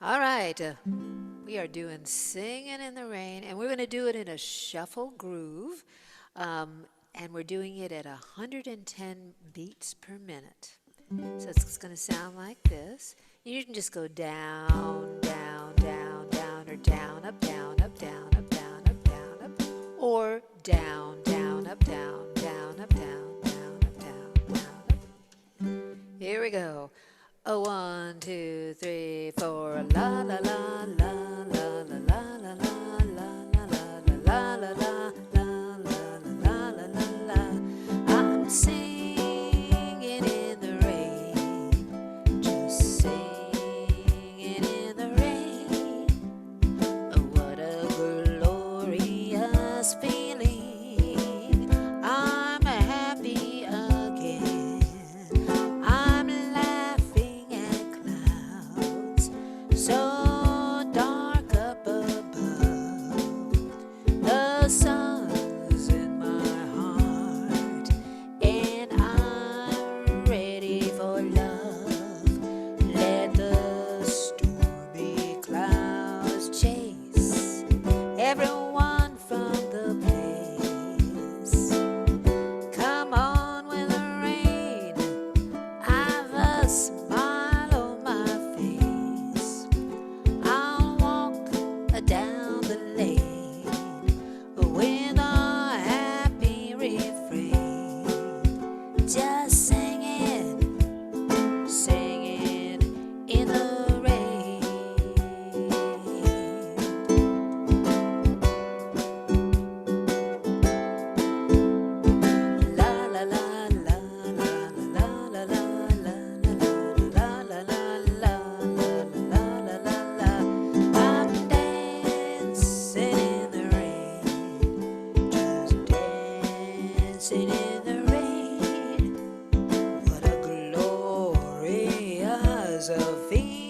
All right, we are doing Singing in the Rain, and we're going to do it in a shuffle groove, and we're doing it at 110 beats per minute. So it's going to sound like this. You can just go down, down, down, down, or down, up, down, up, down, up, down, up, down, up, or down, down, up, down, down, up, down, down, up, down, down, up. Here we go. Oh, 1, 2, 3, 4. La la la la la la la la la la la la la la la la la. I'm singing in the rain, just singing in the rain. Oh, what a glorious feeling! I'm happy again. I'm laughing at clouds so dark up above. The sun's in my heart, and I'm ready for love. Let the stormy clouds chase everyone from the place. Come on with the rain, I've a smile on my face. I'll walk down the lane with a happy refrain, just singing, singing in the rain. La la la la la la la la la la la la la la la. I'm dancing in the rain, just dancing in the rain. What a glorious feeling!